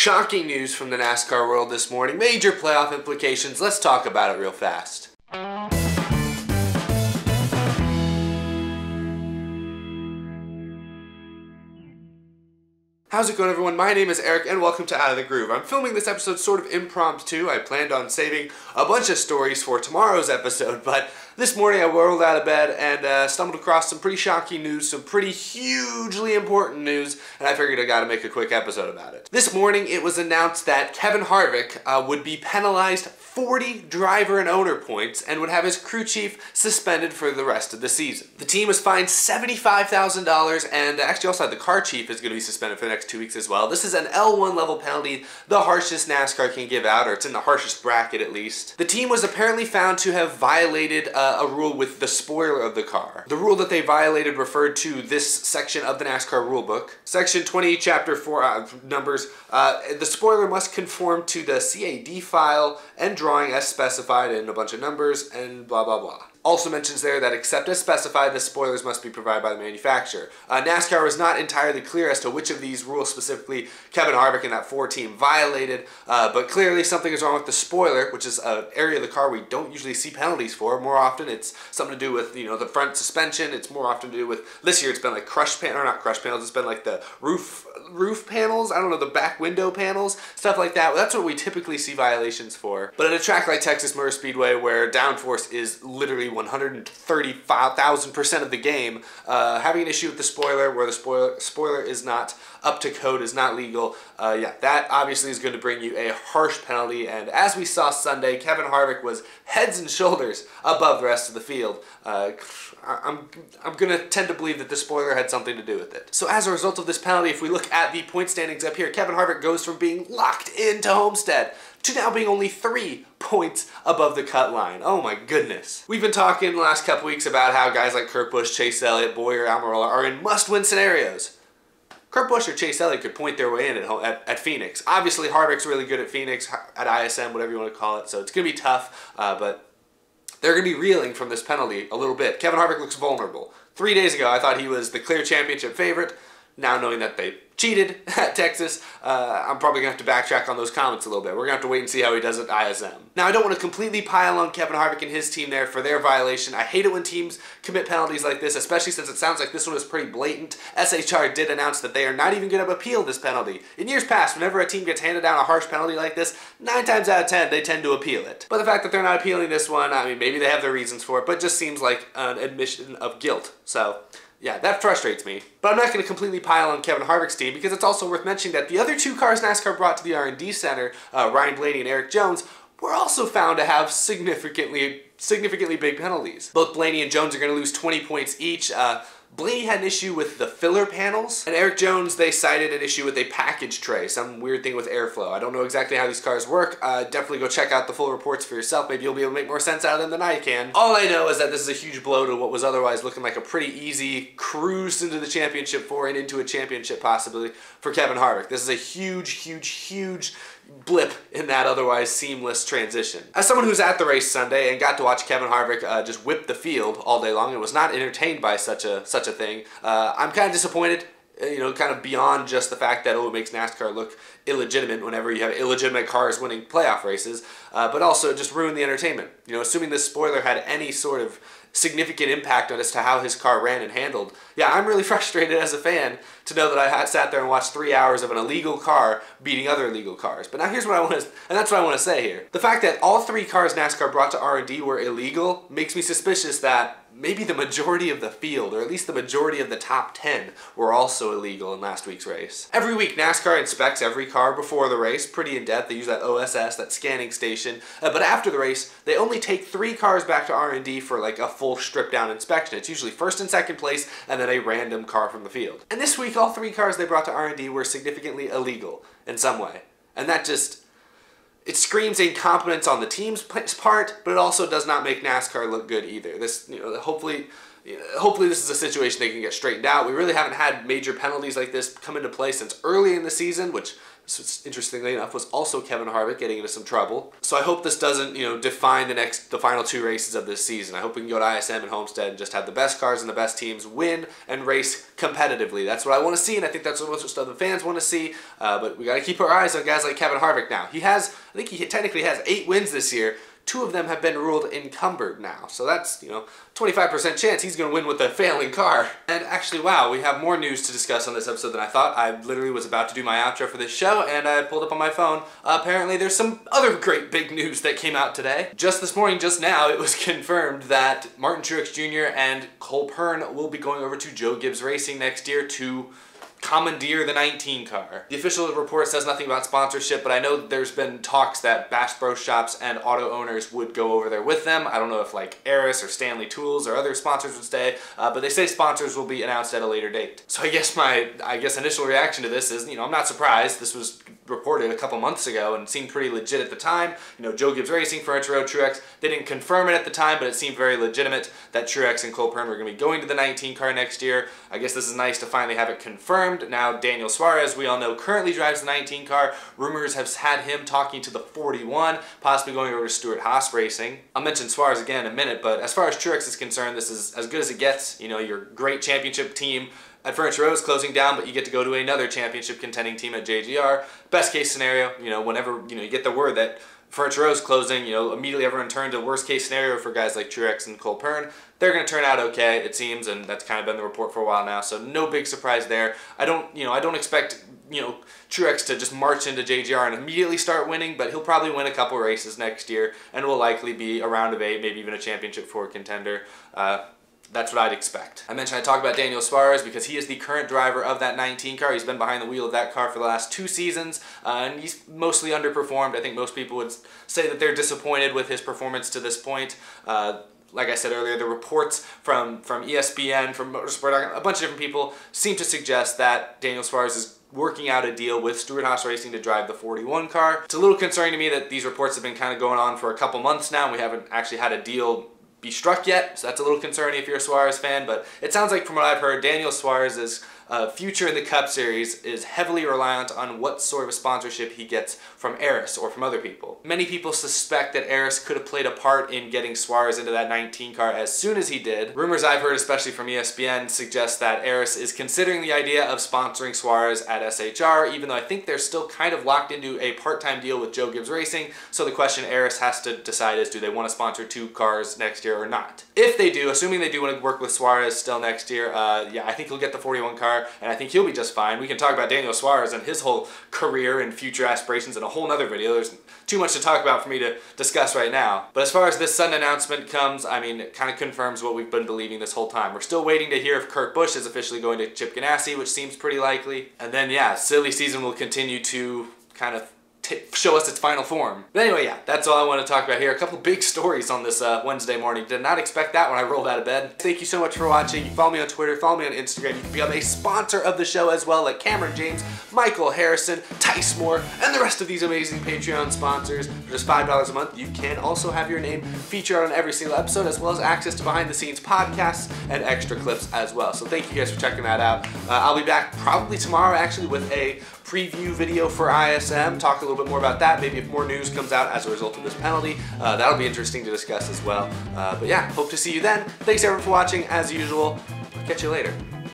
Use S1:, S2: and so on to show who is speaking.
S1: Shocking news from the NASCAR world this morning. Major playoff implications. Let's talk about it real fast. How's it going, everyone? My name is Eric and welcome to Out of the Groove. I'm filming this episode sort of impromptu. I planned on saving a bunch of stories for tomorrow's episode, but this morning I rolled out of bed and stumbled across some pretty shocking news, some pretty hugely important news, and I figured I gotta make a quick episode about it. This morning it was announced that Kevin Harvick would be penalized 40 driver and owner points and would have his crew chief suspended for the rest of the season. The team was fined $75,000 and actually also had the car chief is going to be suspended for the next 2 weeks as well. This is an L1 level penalty, the harshest NASCAR can give out, or it's in the harshest bracket at least. The team was apparently found to have violated a rule with the spoiler of the car. The rule that they violated referred to this section of the NASCAR rulebook. Section 20, chapter 4, numbers. The spoiler must conform to the CAD file and drawing as specified in a bunch of numbers and blah blah blah. Also mentions there that except as specified, the spoilers must be provided by the manufacturer. NASCAR was not entirely clear as to which of these rules specifically Kevin Harvick and that 4 team violated, but clearly something is wrong with the spoiler, which is an area of the car we don't usually see penalties for. More often it's something to do with, the front suspension. It's more often to do with, this year it's been like not crush panels, it's been like the roof panels, I don't know, the back window panels, stuff like that. That's what we typically see violations for. But at a track like Texas Motor Speedway, where downforce is literally 135,000% of the game, having an issue with the spoiler where the spoiler is not up to code, is not legal, yeah, that obviously is going to bring you a harsh penalty. And as we saw Sunday, Kevin Harvick was heads and shoulders above the rest of the field. I'm going to tend to believe that the spoiler had something to do with it. So as a result of this penalty, if we look at the point standings up here, Kevin Harvick goes from being locked into Homestead to now being only 3 points above the cut line. Oh my goodness. We've been talking the last couple weeks about how guys like Kurt Busch, Chase Elliott, Bowyer, Almirola are in must-win scenarios. Kurt Busch or Chase Elliott could point their way in at Phoenix. Obviously, Harvick's really good at Phoenix, at ISM, whatever you want to call it, so it's going to be tough, but they're going to be reeling from this penalty a little bit. Kevin Harvick looks vulnerable. 3 days ago, I thought he was the clear championship favorite. Now knowing that they cheated at Texas, I'm probably going to have to backtrack on those comments a little bit. We're going to have to wait and see how he does at ISM. Now, I don't want to completely pile on Kevin Harvick and his team there for their violation. I hate it when teams commit penalties like this, especially since it sounds like this one was pretty blatant. SHR did announce that they are not even going to appeal this penalty. In years past, whenever a team gets handed down a harsh penalty like this, 9 times out of 10, they tend to appeal it. But the fact that they're not appealing this one, I mean, maybe they have their reasons for it, but it just seems like an admission of guilt. So yeah, that frustrates me. But I'm not going to completely pile on Kevin Harvick's team, because it's also worth mentioning that the other 2 cars NASCAR brought to the R&D Center, Ryan Blaney and Eric Jones, were also found to have significantly big penalties. Both Blaney and Jones are going to lose 20 points each. Blaney had an issue with the filler panels, and Eric Jones, they cited an issue with a package tray, some weird thing with airflow. I don't know exactly how these cars work. Definitely go check out the full reports for yourself. Maybe you'll be able to make more sense out of them than I can. All I know is that this is a huge blow to what was otherwise looking like a pretty easy cruise into the championship 4 and into a championship possibility for Kevin Harvick. This is a huge blip in that otherwise seamless transition. As someone who's at the race Sunday and got to watch Kevin Harvick just whip the field all day long and was not entertained by such a thing, I'm kind of disappointed. Kind of beyond just the fact that, it makes NASCAR look illegitimate whenever you have illegitimate cars winning playoff races, but also just ruined the entertainment. Assuming this spoiler had any sort of significant impact on as to how his car ran and handled. Yeah, I'm really frustrated as a fan to know that I had sat there and watched 3 hours of an illegal car beating other illegal cars. But now here's what I want to, and that's what I want to say here. The fact that all 3 cars NASCAR brought to R&D were illegal makes me suspicious that maybe the majority of the field, or at least the majority of the top 10, were also illegal in last week's race. Every week, NASCAR inspects every car before the race, pretty in-depth. They use that OSS, that scanning station. But after the race, they only take 3 cars back to R&D for like a full stripped-down inspection. It's usually first and second place, and then a random car from the field. And this week, all 3 cars they brought to R&D were significantly illegal in some way. And that just, it screams incompetence on the team's part, but it also does not make NASCAR look good either. This, hopefully this is a situation they can get straightened out. We really haven't had major penalties like this come into play since early in the season, which interestingly enough, was also Kevin Harvick getting into some trouble. So I hope this doesn't, define the final 2 races of this season. I hope we can go to ISM and Homestead and just have the best cars and the best teams win and race competitively. That's what I want to see, and I think that's what most of the fans want to see. But we got to keep our eyes on guys like Kevin Harvick now. I think he technically has 8 wins this year. 2 of them have been ruled encumbered now. So that's, 25% chance he's going to win with a failing car. And actually, wow, we have more news to discuss on this episode than I thought. I literally was about to do my outro for this show, and I pulled up on my phone. Apparently, there's some other great big news that came out today. Just this morning, just now, it was confirmed that Martin Truex Jr. and Cole Pearn will be going over to Joe Gibbs Racing next year to commandeer the 19 car. The official report says nothing about sponsorship, but I know there's been talks that Bass Pro Shops and auto owners would go over there with them. I don't know if like Eris or Stanley Tools or other sponsors would stay, but they say sponsors will be announced at a later date. So I guess my initial reaction to this is, I'm not surprised. This was reported a couple months ago and seemed pretty legit at the time. Joe Gibbs Racing, Furniture Road, Truex, they didn't confirm it at the time, but it seemed very legitimate that Truex and Cole Pearn were going to be going to the 19 car next year. I guess this is nice to finally have it confirmed. Now, Daniel Suarez, we all know, currently drives the 19 car. Rumors have had him talking to the 41, possibly going over to Stewart-Haas Racing. I'll mention Suarez again in a minute, but as far as Truex is concerned, this is as good as it gets. Your great championship team at Furniture Row is closing down, but you get to go to another championship contending team at JGR. Best case scenario, whenever you get the word that Furniture Row is closing, immediately everyone turned to worst case scenario for guys like Truex and Cole Pearn. They're going to turn out okay, it seems, and that's kind of been the report for a while now. So no big surprise there. I don't expect Truex to just march into JGR and immediately start winning, but he'll probably win a couple races next year and will likely be a round of 8, maybe even a championship 4 contender. That's what I'd expect. I mentioned I talked about Daniel Suarez because he is the current driver of that 19 car. He's been behind the wheel of that car for the last 2 seasons, and he's mostly underperformed. I think most people would say that they're disappointed with his performance to this point. Like I said earlier, the reports from ESPN, from Motorsport, a bunch of different people seem to suggest that Daniel Suarez is working out a deal with Stewart-Haas Racing to drive the 41 car. It's a little concerning to me that these reports have been kind of going on for a couple months now, and we haven't actually had a deal be struck yet, so that's a little concerning if you're a Suarez fan, but it sounds like from what I've heard, Daniel Suarez's future in the Cup Series is heavily reliant on what sort of a sponsorship he gets from Eris or from other people. Many people suspect that Eris could have played a part in getting Suarez into that 19 car as soon as he did. Rumors I've heard, especially from ESPN, suggest that Eris is considering the idea of sponsoring Suarez at SHR, even though I think they're still kind of locked into a part-time deal with Joe Gibbs Racing, so the question Eris has to decide is, do they want to sponsor 2 cars next year or not? If they do, assuming they do want to work with Suarez still next year, yeah, I think he'll get the 41 car, and I think he'll be just fine. We can talk about Daniel Suarez and his whole career and future aspirations in a whole nother video. There's too much to talk about for me to discuss right now. But as far as this sudden announcement comes, it kind of confirms what we've been believing this whole time. We're still waiting to hear if Kurt Busch is officially going to Chip Ganassi, which seems pretty likely. And then, yeah, silly season will continue to kind of show us its final form. But anyway, yeah, that's all I want to talk about here. A couple big stories on this Wednesday morning. Did not expect that when I rolled out of bed. Thank you so much for watching. You can follow me on Twitter, follow me on Instagram. You can become a sponsor of the show as well, like Cameron James, Michael Harrison, Tice Moore, and the rest of these amazing Patreon sponsors. For just $5 a month, you can also have your name featured on every single episode, as well as access to behind-the-scenes podcasts and extra clips as well. So thank you guys for checking that out. I'll be back probably tomorrow, actually, with a preview video for ISM, talk a little bit more about that, maybe if more news comes out as a result of this penalty. That'll be interesting to discuss as well. But yeah, hope to see you then. Thanks everyone for watching, as usual. I'll catch you later.